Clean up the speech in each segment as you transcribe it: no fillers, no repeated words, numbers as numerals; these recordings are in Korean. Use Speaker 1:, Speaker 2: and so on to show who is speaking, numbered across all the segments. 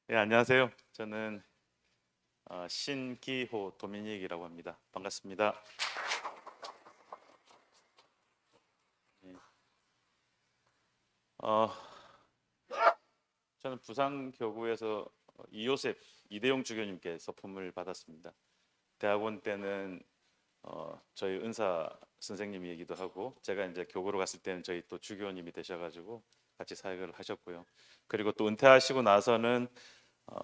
Speaker 1: 네, 안녕하세요. 저는 신기호 도미닉이라고 합니다. 반갑습니다. 네. 어, 저는 부산교구에서 이요셉 이대용 주교님께 서품을 받았습니다. 대학원 때는 저희 은사 선생님이기도 하고, 제가 이제 교구로 갔을 때는 저희 또 주교님이 되셔가지고 같이 사역을 하셨고요. 그리고 또 은퇴하시고 나서는 어,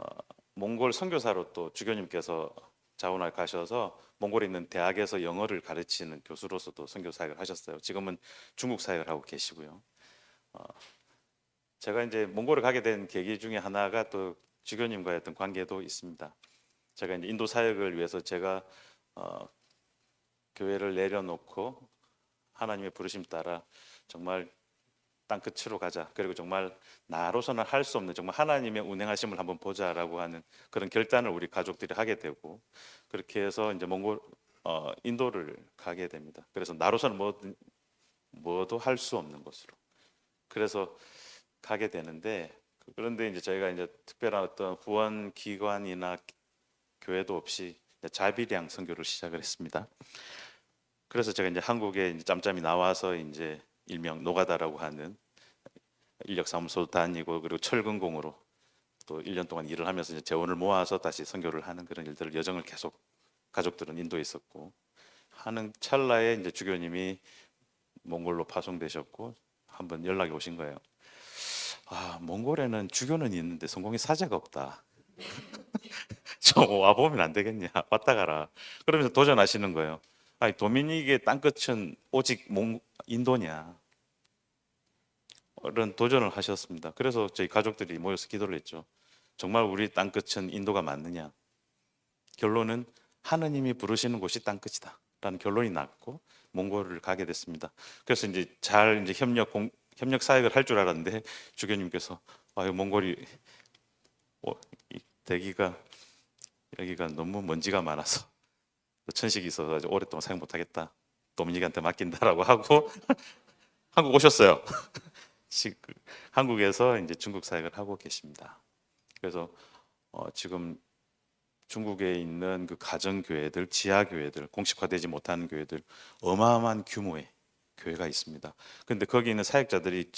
Speaker 1: 몽골 선교사로 또 주교님께서 자원을 가셔서 몽골에 있는 대학에서 영어를 가르치는 교수로서도 선교 사역을 하셨어요. 지금은 중국 사역을 하고 계시고요. 어, 제가 이제 몽골을 가게 된 계기 중에 하나가 또 주교님과의 어떤 관계도 있습니다. 제가 이제 인도 사역을 위해서 제가 어, 교회를 내려놓고 하나님의 부르심 따라 정말 땅 끝으로 가자. 그리고 정말 나로서는 할 수 없는 정말 하나님의 운행하심을 한번 보자라고 하는 그런 결단을 우리 가족들이 하게 되고, 그렇게 해서 이제 몽골 인도를 가게 됩니다. 그래서 나로서는 뭐도 할 수 없는 곳으로. 그래서 가게 되는데, 그런데 이제 저희가 이제 특별한 어떤 후원 기관이나 교회도 없이 자비량 선교를 시작을 했습니다. 그래서 제가 이제 한국에 이제 짬짬이 나와서 이제 일명 노가다라고 하는 인력사무소 다니고, 그리고 철근공으로 또 1년 동안 일을 하면서 이제 재원을 모아서 다시 선교를 하는 그런 일들을 여정을 계속 가족들은 인도에 있었고, 하는 찰나에 이제 주교님이 몽골로 파송되셨고 한번 연락이 오신 거예요. 아, 몽골에는 주교는 있는데 성공의 사제가 없다. 좀 와보면 안 되겠냐? 왔다 가라. 그러면서 도전하시는 거예요. 아니, 도미닉의 땅끝은 오직 인도냐? 이런 도전을 하셨습니다. 그래서 저희 가족들이 모여서 기도를 했죠. 정말 우리 땅끝은 인도가 맞느냐? 결론은 하느님이 부르시는 곳이 땅끝이다 라는 결론이 났고 몽골을 가게 됐습니다. 그래서 이제 잘 이제 협력 사역을 할 줄 알았는데 주교님께서 아유, 몽골이 대기가 여기가 너무 먼지가 많아서 천식이 있어서 오랫동안 사역 못 하겠다, 도미닉한테 맡긴다라고 하고 한국 오셨어요. 지금 한국에서 이제 중국 사역을 하고 계십니다. 그래서 지금 중국에 있는 그 가정 교회들, 지하 교회들, 공식화되지 못하는 교회들, 어마어마한 규모의 교회가 있습니다. 그런데 거기 있는 사역자들이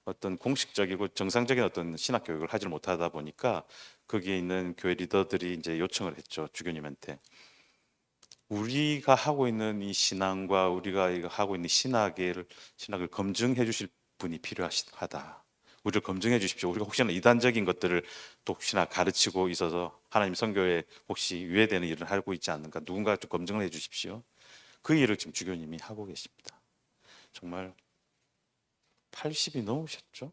Speaker 1: 어떤 공식적이고 정상적인 어떤 신학 교육을 하지 못하다 보니까 거기에 있는 교회 리더들이 이제 요청을 했죠, 주교님한테. 우리가 하고 있는 이 신앙과 우리가 이거 하고 있는 신학을 검증해 주실 분이 필요하다. 우리를 검증해 주십시오. 우리가 혹시나 이단적인 것들을 또 혹시나 가르치고 있어서 하나님 선교에 혹시 위해되는 일을 하고 있지 않는가, 누군가 좀 검증을 해 주십시오. 그 일을 지금 주교님이 하고 계십니다. 정말 80이 넘으셨죠?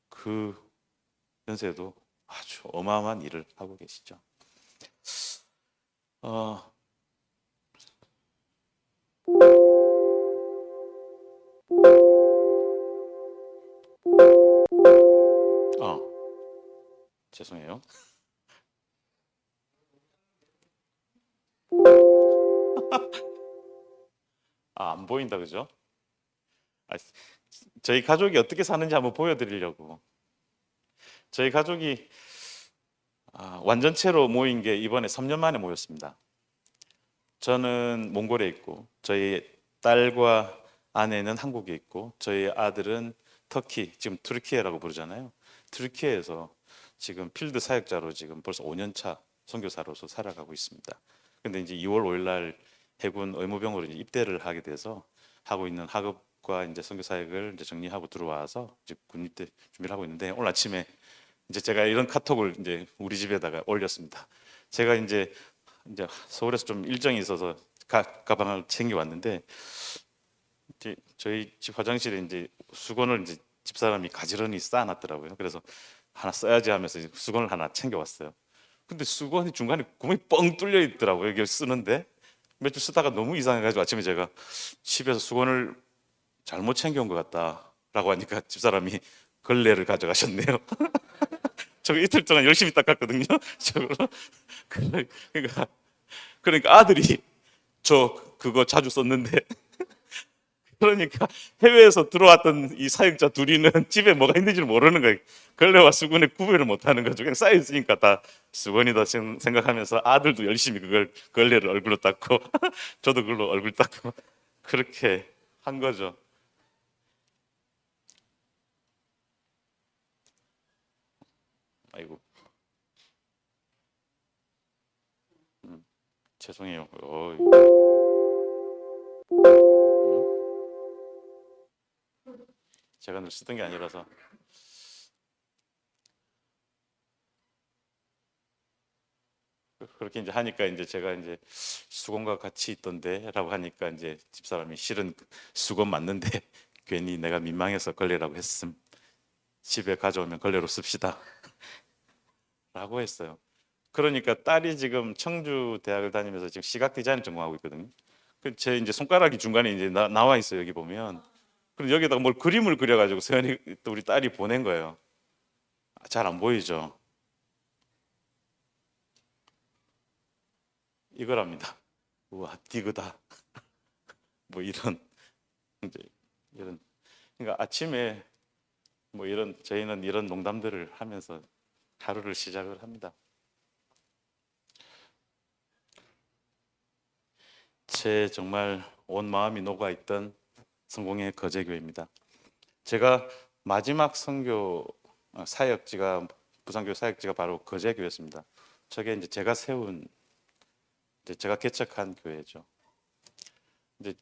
Speaker 1: 그 연세도 아주 어마어마한 일을 하고 계시죠. 어, 어, 죄송해요. 아, 안 보인다, 그죠? 아, 저희 가족이 어떻게 사는지 한번 보여드리려고. 저희 가족이 완전체로 모인 게 이번에 3년 만에 모였습니다. 저는 몽골에 있고, 저희 딸과 아내는 한국에 있고, 저희 아들은 터키, 지금 투르키예라고 부르잖아요. 투르키예에서 지금 필드 사역자로 지금 벌써 5년 차 선교사로서 살아가고 있습니다. 근데 이제 2월 5일 날 해군 의무병으로 이제 입대를 하게 돼서 하고 있는 학업과 이제 선교 사역을 이제 정리하고 들어와서 이제 군입대 준비를 하고 있는데, 오늘 아침에 이제 제가 이런 카톡을 이제 우리 집에다가 올렸습니다. 제가 이제 서울에서 좀 일정이 있어서 가방을 챙겨 왔는데, 이제 저희 집 화장실에 이제 수건을 이제 집사람이 가지런히 쌓아놨더라고요. 그래서 하나 써야지 하면서 이제 수건을 하나 챙겨 왔어요. 근데 수건이 중간에 구멍이 뻥 뚫려 있더라고요. 이게 쓰는데 몇 주 쓰다가 너무 이상해가지고 아침에 제가 집에서 수건을 잘못 챙겨온 것 같다라고 하니까 집사람이 걸레를 가져가셨네요. 저 이틀 동안 열심히 닦았거든요. 저거. 그러니까 아들이 저 그거 자주 썼는데 그러니까 해외에서 들어왔던 이 사역자 둘이는 집에 뭐가 있는지를 모르는 거예요. 걸레와 수건의 구별을 못하는 거죠. 그냥 쌓여 있으니까 다 수건이다 생각하면서 아들도 열심히 그걸 걸레를 얼굴로 닦고 저도 그걸로 얼굴 닦고 그렇게 한 거죠. 아이고, 죄송해요. 제가 늘 쓰던 게 아니라서. 그렇게 이제 하니까 이제 제가 이제 수건과 같이 있던데라고 하니까 이제 집사람이 실은 수건 맞는데 괜히 내가 민망해서 걸레라고 했음. 집에 가져오면 걸레로 씁시다. 라고 했어요. 그러니까 딸이 지금 청주 대학을 다니면서 지금 시각 디자인을 전공하고 있거든요. 그 제 이제 손가락이 중간에 이제 나와 있어요. 여기 보면. 그럼 여기다가 뭘 그림을 그려가지고 서연이 또 우리 딸이 보낸 거예요. 잘 안 보이죠? 이거랍니다. 우와, 디그다. 뭐 이런 이제 이런 그러니까 아침에 뭐 이런 저희는 이런 농담들을 하면서 하루를 시작을 합니다. 제 정말 온 마음이 녹아 있던 성공의 거제교회입니다. 제가 마지막 선교 사역지가 부산교회 사역지가 바로 거제교회였습니다. 저게 이제 제가 세운 이제 제가 개척한 교회죠. 이제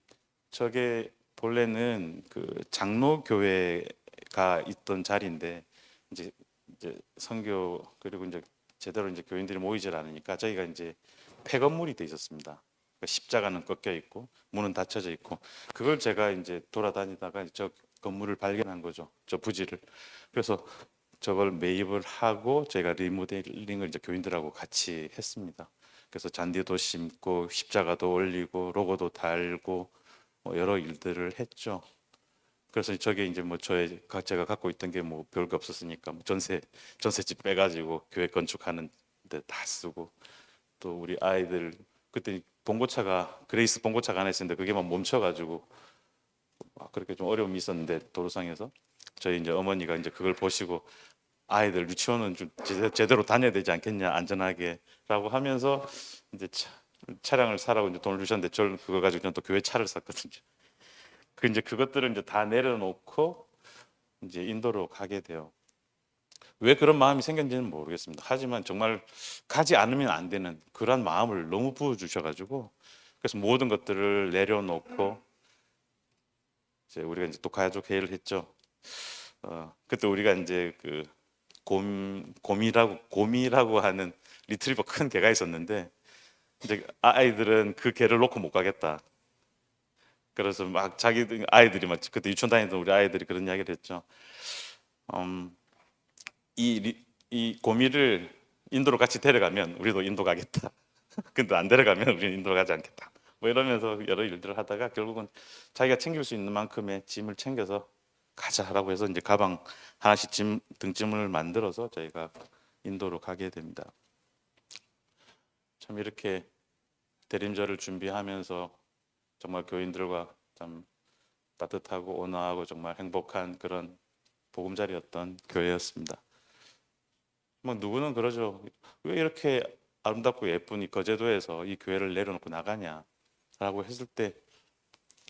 Speaker 1: 저게 본래는 그 장로교회가 있던 자리인데 이제 선교 그리고 이제 제대로 이제 교인들이 모이질 않으니까 저희가 이제 폐건물이 돼 있었습니다. 그러니까 십자가는 꺾여 있고 문은 닫혀져 있고 그걸 제가 이제 돌아다니다가 저 건물을 발견한 거죠. 저 부지를. 그래서 저걸 매입을 하고 저희가 리모델링을 이제 교인들하고 같이 했습니다. 그래서 잔디도 심고 십자가도 올리고 로고도 달고 뭐 여러 일들을 했죠. 그래서 저게 이제 뭐 제가 갖고 있던 게 뭐 별거 없었으니까 뭐 전세집 빼가지고 교회 건축하는 데 다 쓰고 또 우리 아이들 그때 봉고차가 그레이스 봉고차가 하나 있었는데 그게 막 멈춰가지고 그렇게 좀 어려움이 있었는데 도로상에서 저희 이제 어머니가 이제 그걸 보시고 아이들 유치원은 좀 제대로 다녀야 되지 않겠냐 안전하게라고 하면서 이제 차량을 사라고 이제 돈을 주셨는데 저는 그거 가지고 저는 또 교회 차를 샀거든요. 그 이제 그것들을 이제 다 내려놓고 이제 인도로 가게 돼요. 왜 그런 마음이 생겼는지는 모르겠습니다. 하지만 정말 가지 않으면 안 되는 그런 마음을 너무 부어 주셔가지고 그래서 모든 것들을 내려놓고 이제 우리가 이제 또 가족 회의를 했죠. 그때 우리가 이제 그 곰이라고 하는 리트리버 큰 개가 있었는데 이제 아이들은 그 개를 놓고 못 가겠다. 그래서 막 자기 아이들이 막 그때 유치원 다니던 우리 아이들이 그런 이야기를 했죠. 음, 이 고미를 인도로 같이 데려가면 우리도 인도 가겠다. 근데 안 데려가면 우리는 인도로 가지 않겠다. 뭐 이러면서 여러 일들을 하다가 결국은 자기가 챙길 수 있는 만큼의 짐을 챙겨서 가자라고 해서 이제 가방 하나씩 등짐을 만들어서 저희가 인도로 가게 됩니다. 참 이렇게 대림절을 준비하면서 정말 교인들과 참 따뜻하고 온화하고 정말 행복한 그런 보금자리였던 교회였습니다. 뭐 누구는 그러죠. 왜 이렇게 아름답고 예쁜 이 거제도에서 이 교회를 내려놓고 나가냐라고 했을 때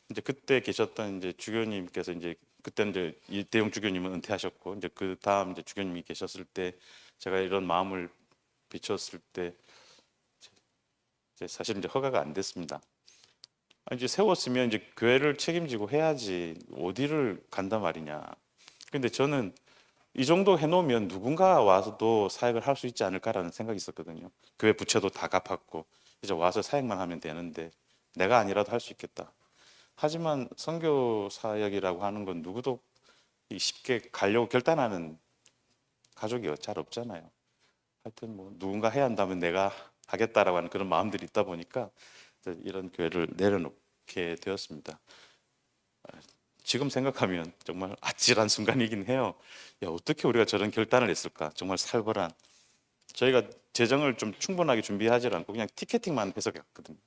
Speaker 1: 이제 그때 계셨던 이제 주교님께서 이제 그때는 이제 이대용 주교님은 은퇴하셨고 이제 그 다음 이제 주교님이 계셨을 때 제가 이런 마음을 비췄을 때 이제 사실 이제 허가가 안 됐습니다. 이제 세웠으면 이제 교회를 책임지고 해야지 어디를 간단 말이냐. 근데 저는 이 정도 해놓으면 누군가 와서도 사역을 할 수 있지 않을까라는 생각이 있었거든요. 교회 부채도 다 갚았고 이제 와서 사역만 하면 되는데 내가 아니라도 할 수 있겠다. 하지만 선교 사역이라고 하는 건 누구도 쉽게 가려고 결단하는 가족이 잘 없잖아요. 하여튼 뭐 누군가 해야 한다면 내가 하겠다라고 하는 그런 마음들이 있다 보니까 이런 교회를 내려놓게 되었습니다. 지금 생각하면 정말 아찔한 순간이긴 해요. 야, 어떻게 우리가 저런 결단을 했을까? 정말 살벌한. 저희가 재정을 좀 충분하게 준비하지 않고 그냥 티켓팅만 해서 갔거든요.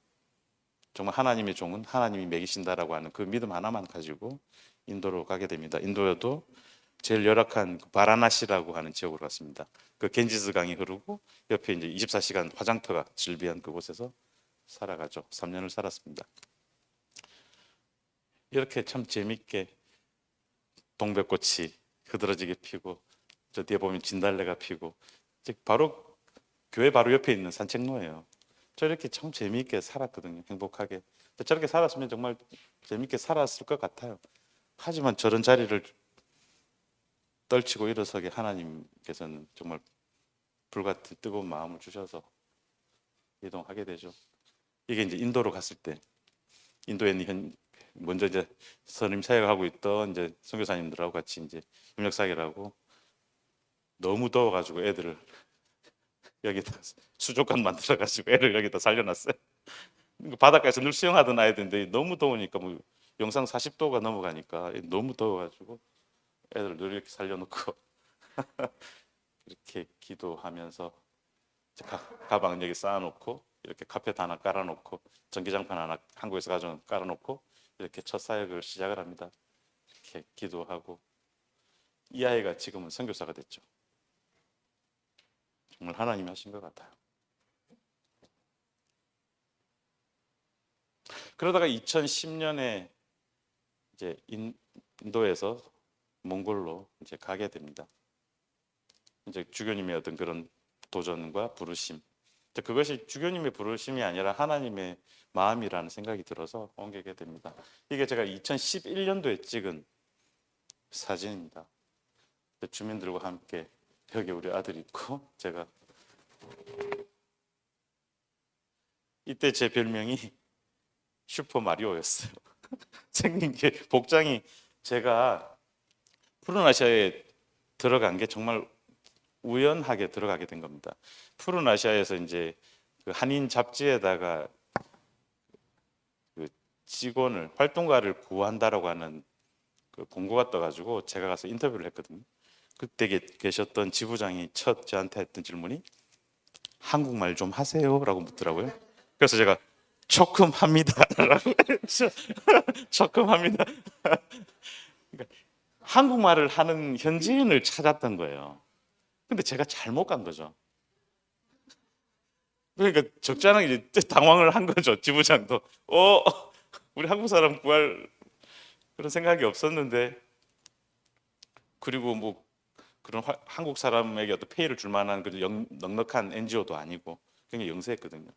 Speaker 1: 정말 하나님의 종은 하나님이 먹이신다라고 하는 그 믿음 하나만 가지고 인도로 가게 됩니다. 인도에도 제일 열악한 그 바라나시라고 하는 지역으로 갔습니다. 그 겐지스 강이 흐르고 옆에 이제 24시간 화장터가 즐비한 그곳에서 살아가죠. 3년을 살았습니다. 이렇게 참 재밌게 동백꽃이 흐드러지게 피고 저 뒤에 보면 진달래가 피고 바로 교회 바로 옆에 있는 산책로예요. 저렇게 참 재미있게 살았거든요. 행복하게. 저렇게 살았으면 정말 재미있게 살았을 것 같아요. 하지만 저런 자리를 떨치고 일어서게 하나님께서는 정말 불같은 뜨거운 마음을 주셔서 이동하게 되죠. 이게 이제 인도로 갔을 때 인도에 있는 먼저 이제 선임 사역하고 있던 이제 선교사님들하고 같이 이제 협력 사역을 하고 너무 더워가지고 애들을 여기다 수족관 만들어가지고 애를 여기다 살려놨어요. 바닷가에서 늘 수영하던 아이들인데 너무 더우니까 뭐 영상 40도가 넘어가니까 너무 더워가지고 애들 늘 이렇게 살려놓고 이렇게 기도하면서 가방 여기 쌓아놓고 이렇게 카펫 하나 깔아놓고 전기장판 하나 한국에서 가져온 깔아놓고 이렇게 첫 사역을 시작을 합니다. 이렇게 기도하고 이 아이가 지금은 선교사가 됐죠. 정말 하나님이 하신 것 같아요. 그러다가 2010년에 이제 인도에서 몽골로 이제 가게 됩니다. 이제 주교님의 어떤 그런 도전과 부르심, 그것이 주교님의 부르심이 아니라 하나님의 마음이라는 생각이 들어서 옮기게 됩니다. 이게 제가 2011년도에 찍은 사진입니다. 주민들과 함께 여기 우리 아들이 있고 제가 이때 제 별명이 슈퍼 마리오였어요. 생긴 게 복장이 제가 푸른 아시아에 들어간 게 정말 우연하게 들어가게 된 겁니다. 푸른 아시아에서 이제 그 한인 잡지에다가 그 직원을 활동가를 구한다라고 하는 그 공고가 떠가지고 제가 가서 인터뷰를 했거든요. 그때 계셨던 지부장이 첫 저한테 했던 질문이 한국말 좀 하세요라고 묻더라고요. 그래서 제가 조금 합니다라고 했죠. 조금 합니다. 그러니까 한국말을 하는 현지인을 찾았던 거예요. 근데 제가 잘못 간 거죠. 그러니까 적잖게 이제 당황을 한 거죠. 지부장도 우리 한국 사람 구할 그런 생각이 없었는데 그리고 뭐 그런 한국 사람에게 어떤 페이를 줄 만한 그 넉넉한 NGO도 아니고 굉장히 영세했거든요.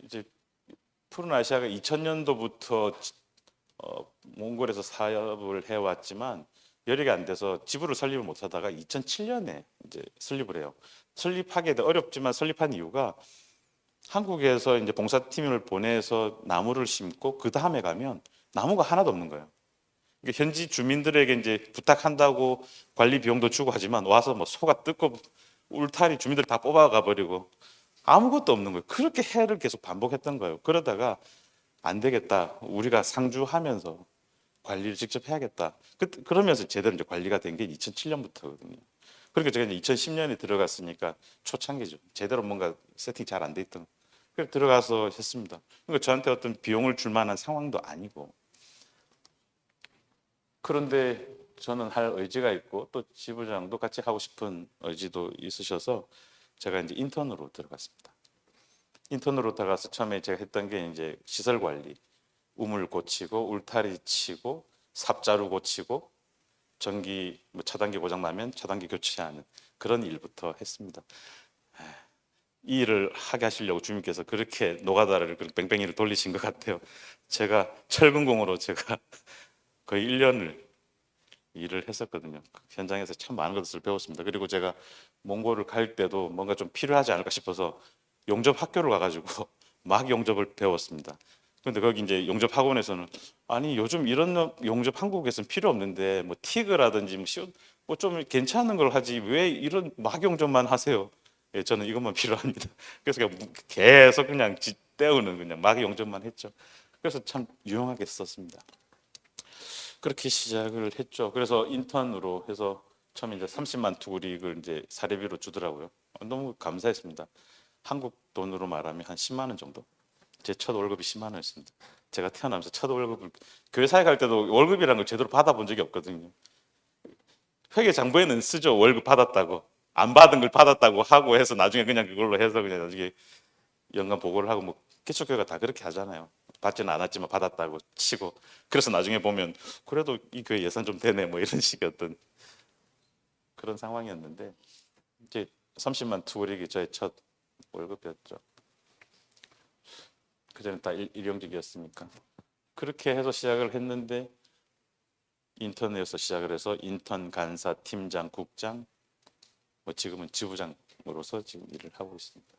Speaker 1: 이제 푸른 아시아가 2000년도부터 몽골에서 사업을 해왔지만 열이 안 돼서 지부를 설립을 못하다가 2007년에 이제 설립을 해요. 설립하게 어렵지만 설립한 이유가 한국에서 이제 봉사팀을 보내서 나무를 심고 그 다음에 가면 나무가 하나도 없는 거예요. 그러니까 현지 주민들에게 이제 부탁한다고 관리 비용도 주고 하지만 와서 뭐 소가 뜯고 울타리 주민들 다 뽑아가 버리고 아무것도 없는 거예요. 그렇게 해를 계속 반복했던 거예요. 그러다가 안 되겠다. 우리가 상주하면서 관리를 직접 해야겠다. 그러면서 제대로 이제 관리가 된 게 2007년부터거든요. 그러니까 제가 이제 2010년에 들어갔으니까 초창기죠. 제대로 뭔가 세팅 잘 안 돼 있던. 그래서 들어가서 했습니다. 그러니까 저한테 어떤 비용을 줄 만한 상황도 아니고. 그런데 저는 할 의지가 있고 또 지부장도 같이 하고 싶은 의지도 있으셔서 제가 이제 인턴으로 들어갔습니다. 인턴으로 들어가서 처음에 제가 했던 게 이제 시설 관리, 우물 고치고 울타리 치고 삽자루 고치고 전기 뭐 차단기 고장 나면 차단기 교체하는 그런 일부터 했습니다. 이 일을 하게 하시려고 주님께서 그렇게 노가다를 뺑뺑이를 돌리신 것 같아요. 제가 철근공으로 제가 거의 1년을 일을 했었거든요. 현장에서 참 많은 것을 배웠습니다. 그리고 제가 몽골을 갈 때도 뭔가 좀 필요하지 않을까 싶어서 용접 학교를 가가지고 막 용접을 배웠습니다. 근데 거기 이제 용접 학원에서는 아니 요즘 이런 용접 한국에서는 필요 없는데 뭐 티그라든지 뭐좀 괜찮은 걸 하지 왜 이런 막 용접만 하세요? 예, 저는 이것만 필요합니다. 그래서 그냥 계속 그냥 때우는 그냥 막 용접만 했죠. 그래서 참 유용하게 썼습니다. 그렇게 시작을 했죠. 그래서 인턴으로 해서 처음에 이제 30만 투구릭을 이제 사례비로 주더라고요. 너무 감사했습니다. 한국 돈으로 말하면 한 10만 원 정도. 제 첫 월급이 10만 원이었습니다. 제가 태어나면서 첫 월급을 교회 사회 갈 때도 월급이라는 걸 제대로 받아본 적이 없거든요. 회계 장부에는 쓰죠. 월급 받았다고. 안 받은 걸 받았다고 하고 해서 나중에 그냥 그걸로 해서 그냥 나중에 연간 보고를 하고 뭐 기초교회가 다 그렇게 하잖아요. 받지는 않았지만 받았다고 치고 그래서 나중에 보면 그래도 이 교회 예산 좀 되네 뭐 이런 식의 어떤 그런 상황이었는데 이제 30만 투고릭이 저의 첫 월급이었죠. 그전에 다 일용직이었으니까 그렇게 해서 시작을 했는데 인턴에서 시작을 해서 인턴, 간사, 팀장, 국장, 뭐 지금은 지부장으로서 지금 일을 하고 있습니다.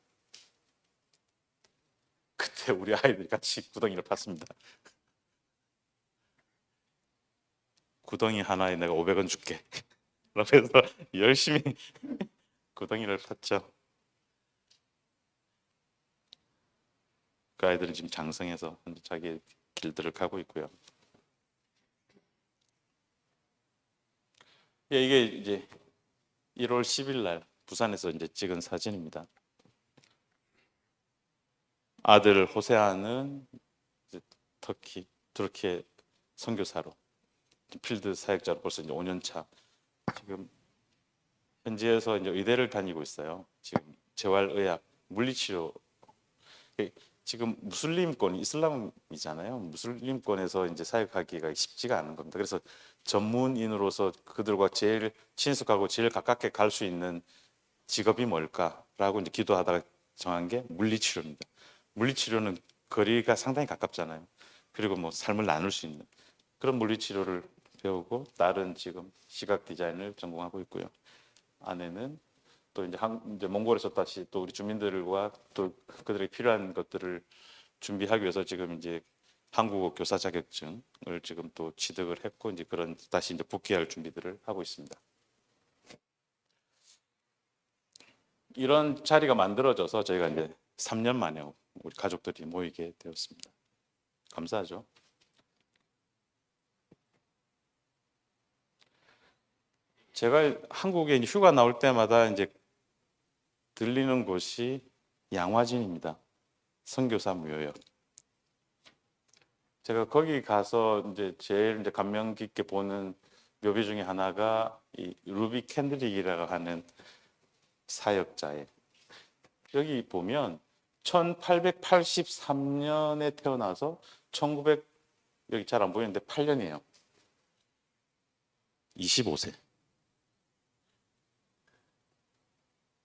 Speaker 1: 그때 우리 아이들이 같이 구덩이를 팠습니다. 구덩이 하나에 내가 500원 줄게. 그래서 열심히 구덩이를 팠죠. 그 아이들은 지금 장성해서 자기 길들을 가고 있고요. 예, 이게 이제 1월 10일 날 부산에서 이제 찍은 사진입니다. 아들 호세아는 이제 투르키에 선교사로 필드 사역자로 벌써 이제 5년 차. 지금 현지에서 이제 의대를 다니고 있어요. 지금 재활의학, 물리치료. 지금 무슬림권, 이슬람이잖아요. 무슬림권에서 이제 사역하기가 쉽지가 않은 겁니다. 그래서 전문인으로서 그들과 제일 친숙하고 제일 가깝게 갈 수 있는 직업이 뭘까라고 이제 기도하다가 정한 게 물리치료입니다. 물리치료는 거리가 상당히 가깝잖아요. 그리고 뭐 삶을 나눌 수 있는 그런 물리치료를 배우고 딸은 지금 시각 디자인을 전공하고 있고요. 아내는 또 이제 몽골에서 다시 또 우리 주민들과 또 그들에게 필요한 것들을 준비하기 위해서 지금 이제 한국어 교사 자격증을 지금 또 취득을 했고 이제 그런 다시 이제 복귀할 준비들을 하고 있습니다. 이런 자리가 만들어져서 저희가 이제 3년 만에 우리 가족들이 모이게 되었습니다. 감사하죠. 제가 한국에 휴가 나올 때마다 이제 들리는 곳이 양화진입니다. 선교사 무료역. 제가 거기 가서 이제 제일 이제 감명 깊게 보는 묘비 중에 하나가 이 루비 캔드릭이라고 하는 사역자의 여기 보면 1883년에 태어나서 1900 여기 잘 안 보이는데 8년이에요. 25세.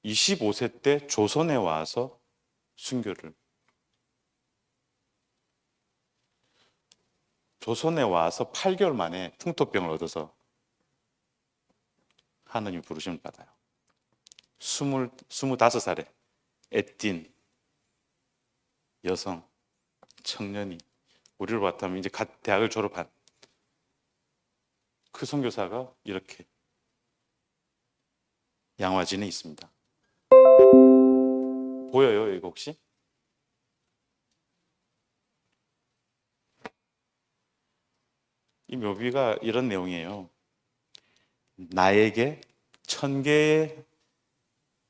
Speaker 1: 25세 때 조선에 와서 순교를 조선에 와서 8개월 만에 풍토병을 얻어서 하느님 부르심을 받아요. 25살에 애띤 여성 청년이 우리로 봤다면 이제 갓 대학을 졸업한 그 선교사가 이렇게 양화진에 있습니다. 보여요, 이거 혹시? 이 묘비가 이런 내용이에요. 나에게 1000개의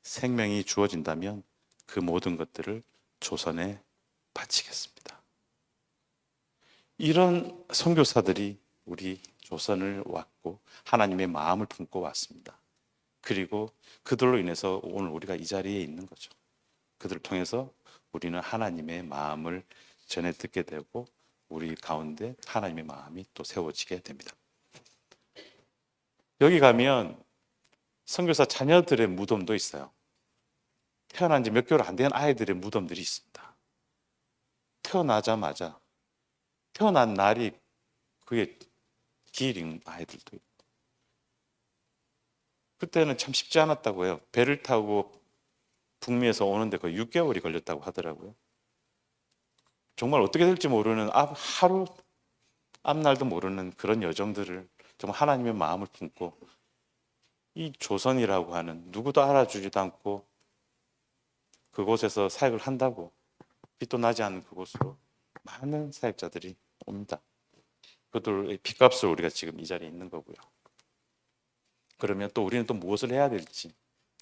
Speaker 1: 생명이 주어진다면 그 모든 것들을 조선에 바치겠습니다. 이런 선교사들이 우리 조선을 왔고 하나님의 마음을 품고 왔습니다. 그리고 그들로 인해서 오늘 우리가 이 자리에 있는 거죠. 그들을 통해서 우리는 하나님의 마음을 전해 듣게 되고 우리 가운데 하나님의 마음이 또 세워지게 됩니다. 여기 가면 선교사 자녀들의 무덤도 있어요. 태어난 지 몇 개월 안 된 아이들의 무덤들이 있습니다. 태어나자마자 태어난 날이 그게 기일인 아이들도 있고 그때는 참 쉽지 않았다고 해요. 배를 타고 북미에서 오는데 거의 6개월이 걸렸다고 하더라고요. 정말 어떻게 될지 모르는 하루 앞날도 모르는 그런 여정들을 정말 하나님의 마음을 품고 이 조선이라고 하는 누구도 알아주지도 않고 그곳에서 사역을 한다고 빛도 나지 않는 그곳으로 많은 사역자들이 옵니다. 그들의 핏값을 우리가 지금 이 자리에 있는 거고요. 그러면 또 우리는 또 무엇을 해야 될지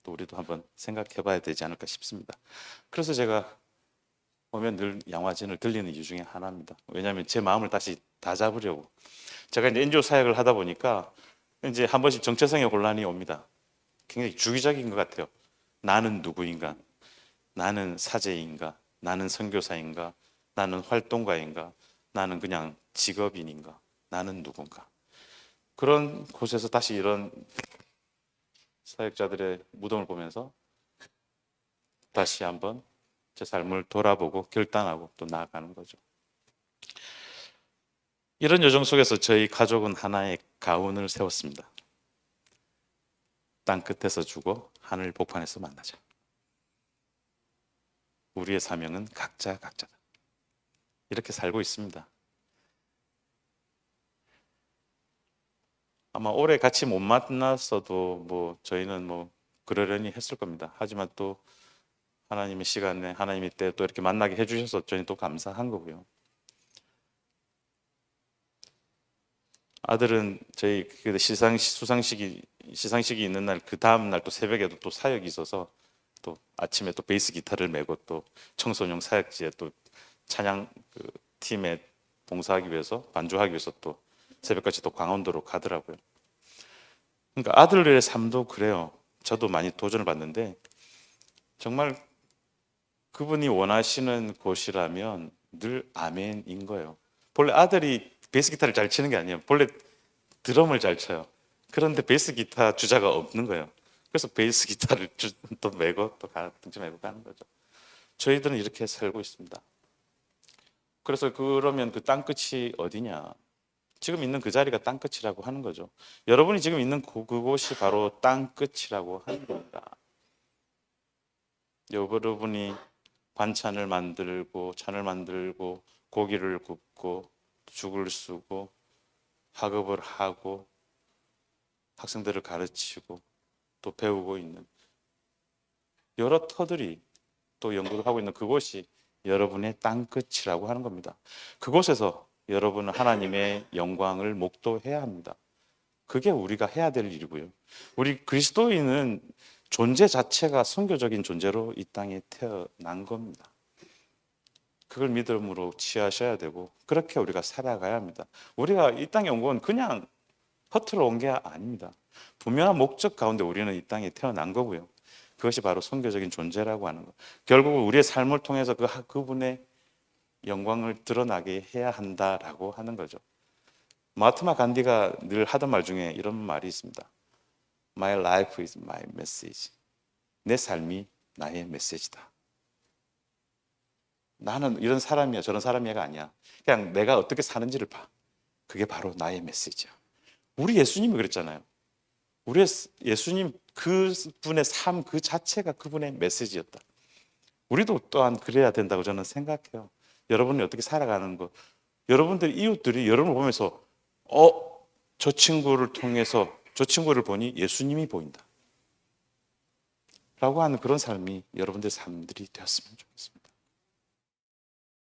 Speaker 1: 또 우리도 한번 생각해 봐야 되지 않을까 싶습니다. 그래서 제가 보면 늘 양화진을 들리는 이유 중에 하나입니다. 왜냐하면 제 마음을 다시 다잡으려고. 제가 이제 NGO 사역을 하다 보니까 이제 한 번씩 정체성의 혼란이 옵니다. 굉장히 주기적인 것 같아요. 나는 누구인가? 나는 사제인가? 나는 선교사인가? 나는 활동가인가? 나는 그냥 직업인인가? 나는 누군가? 그런 곳에서 다시 이런 사역자들의 무덤을 보면서 다시 한번 제 삶을 돌아보고 결단하고 또 나아가는 거죠. 이런 여정 속에서 저희 가족은 하나의 가훈을 세웠습니다. 땅 끝에서 주고 하늘 복판에서 만나자. 우리의 사명은 각자다. 이렇게 살고 있습니다. 아마 오래 같이 못 만났어도 뭐 저희는 뭐 그러려니 했을 겁니다. 하지만 또 하나님의 시간에 하나님의 때 또 이렇게 만나게 해주셔서 저희는 또 감사한 거고요. 아들은 저희 시상식이 있는 날 그 다음 날 또 새벽에도 또 사역이 있어서 또 아침에 또 베이스 기타를 메고 또 청소년 사역지에 또 찬양 그 팀에 봉사하기 위해서 반주하기 위해서 또 새벽까지 또 강원도로 가더라고요. 그러니까 아들의 삶도 그래요. 저도 많이 도전을 받는데 정말 그분이 원하시는 곳이라면 늘 아멘인 거예요. 본래 아들이 베이스 기타를 잘 치는 게 아니에요. 본래 드럼을 잘 쳐요. 그런데 베이스 기타 주자가 없는 거예요. 그래서 베이스 기타를 또 메고 또 등치 메고 가는 거죠. 저희들은 이렇게 살고 있습니다. 그래서 그러면 그 땅끝이 어디냐? 지금 있는 그 자리가 땅끝이라고 하는 거죠. 여러분이 지금 있는 그곳이 바로 땅끝이라고 하는 겁니다. 여러분이 반찬을 만들고 찬을 만들고 고기를 굽고 죽을 쓰고 학업을 하고 학생들을 가르치고 또 배우고 있는 여러 터들이 또 연구를 하고 있는 그곳이 여러분의 땅끝이라고 하는 겁니다. 그곳에서 여러분은 하나님의 영광을 목도해야 합니다. 그게 우리가 해야 될 일이고요. 우리 그리스도인은 존재 자체가 선교적인 존재로 이 땅에 태어난 겁니다. 그걸 믿음으로 취하셔야 되고 그렇게 우리가 살아가야 합니다. 우리가 이 땅에 온 건 그냥 허투루 온 게 아닙니다. 분명한 목적 가운데 우리는 이 땅에 태어난 거고요. 그것이 바로 선교적인 존재라고 하는 것. 결국 우리의 삶을 통해서 그분의 영광을 드러나게 해야 한다라고 하는 거죠. 마하트마 간디가 늘 하던 말 중에 이런 말이 있습니다. My life is my message. 내 삶이 나의 메시지다. 나는 이런 사람이야 저런 사람이야가 아니야. 그냥 내가 어떻게 사는지를 봐. 그게 바로 나의 메시지야. 우리 예수님이 그랬잖아요. 우리 예수님 그분의 삶 그 자체가 그분의 메시지였다. 우리도 또한 그래야 된다고 저는 생각해요. 여러분이 어떻게 살아가는 거, 여러분들 이웃들이 여러분을 보면서 저 친구를 통해서 저 친구를 보니 예수님이 보인다 라고 하는 그런 삶이 여러분들의 삶들이 되었으면 좋겠습니다.